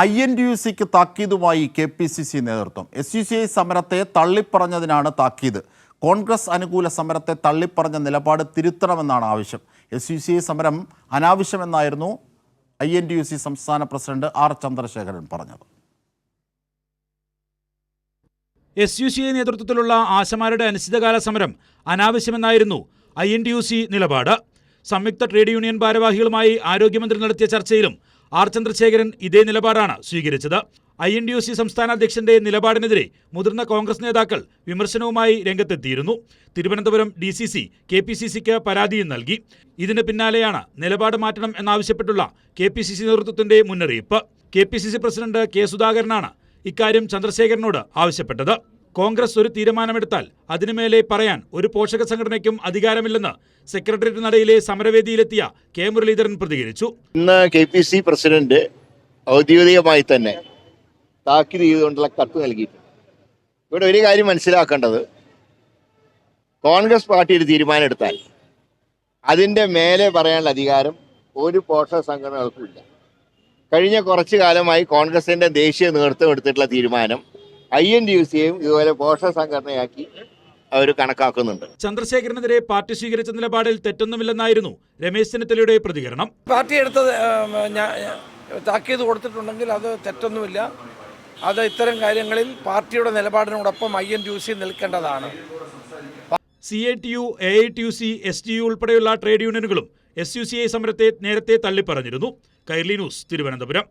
INTUC താക്കീതുമായി KPCC നേതൃത്വം. SUCI സമരത്തെ തള്ളിപ്പറഞ്ഞതിനാണ് താക്കീത്. കോൺഗ്രസ് അനുകൂല സമരത്തെ തള്ളിപ്പറഞ്ഞ നിലപാട് തിരുത്തണമെന്നാണ് ആവശ്യം. SUCI സമരം അനാവശ്യമെന്നായിരുന്നു INTUC സംസ്ഥാന പ്രസിഡന്റ് R. ചന്ദ്രശേഖരൻ പറഞ്ഞത്. SUCI നേതൃത്വത്തിലുള്ള ആശമാരുടെ അനിശ്ചിതകാല സമരം അനാവശ്യമെന്നായിരുന്നു INTUC നിലപാട്. സംയുക്ത ട്രേഡ് യൂണിയൻ ഭാരവാഹികളുമായി ആരോഗ്യമന്ത്രി നടത്തിയ ചർച്ചയിലും R. ചന്ദ്രശേഖരൻ ഇതേ നിലപാടാണ് സ്വീകരിച്ചത്. INTUC സംസ്ഥാന അധ്യക്ഷന്റെ നിലപാടിനെതിരെ മുതിർന്ന കോൺഗ്രസ് നേതാക്കൾ വിമർശനവുമായി രംഗത്തെത്തിയിരുന്നു. തിരുവനന്തപുരം DCC KPCCക്ക് പരാതിയും നൽകി. ഇതിന് പിന്നാലെയാണ് നിലപാട് മാറ്റണം എന്നാവശ്യപ്പെട്ടുള്ള KPCC നേതൃത്വത്തിന്റെ മുന്നറിയിപ്പ്. KPCC president K. സുധാകരനാണ് ഇക്കാര്യം ചന്ദ്രശേഖരനോട് ആവശ്യപ്പെട്ടത്. കോൺഗ്രസ് ഒരു തീരുമാനമെടുത്താൽ അതിനുമേലെ പറയാൻ ഒരു പോഷക സംഘടനയ്ക്കും അധികാരമില്ലെന്ന് സെക്രട്ടേറിയറ്റ് നടയിലെ സമരവേദിയിലെത്തിയ K. മുരളീധരൻ പ്രതികരിച്ചു. ഇന്ന് KPCC പ്രസിഡന്റ് ഔദ്യോഗികമായി തന്നെ താക്കീത് ചെയ്തുകൊണ്ടുള്ള കത്ത് നൽകിയിട്ടുണ്ട്. ഇവിടെ ഒരു കാര്യം മനസ്സിലാക്കേണ്ടത്, കോൺഗ്രസ് പാർട്ടി ഒരു തീരുമാനം എടുത്താൽ അതിൻ്റെ മേലെ പറയാനുള്ള അധികാരം ഒരു പോഷക സംഘടനകൾക്കും ഇല്ല. കഴിഞ്ഞ കുറച്ചു കാലമായി കോൺഗ്രസിൻ്റെ ദേശീയ നേതൃത്വം എടുത്തിട്ടുള്ള തീരുമാനം INTUCയെയും ഇതുപോലെ പോഷക സംഘടനയാക്കി അവർ കണക്കാക്കുന്നുണ്ട്. ചന്ദ്രശേഖരനെതിരെ പാർട്ടി സ്വീകരിച്ച നിലപാടിൽ തെറ്റൊന്നുമില്ലെന്നായിരുന്നു രമേശ് ചെന്നിത്തലയുടെ പ്രതികരണം. പാർട്ടി എടുത്തത് താക്കീത് കൊടുത്തിട്ടുണ്ടെങ്കിൽ അത് തെറ്റൊന്നുമില്ല. അത് ഇത്തരം കാര്യങ്ങളിൽ പാർട്ടിയുടെ നിലപാടിനോടൊപ്പം INTUC നിൽക്കേണ്ടതാണ്. CITU, AITUC, STU ഉൾപ്പെടെയുള്ള ട്രേഡ് യൂണിയനുകളും SUCI സമരത്തെ നേരത്തെ തള്ളിപ്പറഞ്ഞിരുന്നു. കൈരളി ന്യൂസ്, തിരുവനന്തപുരം.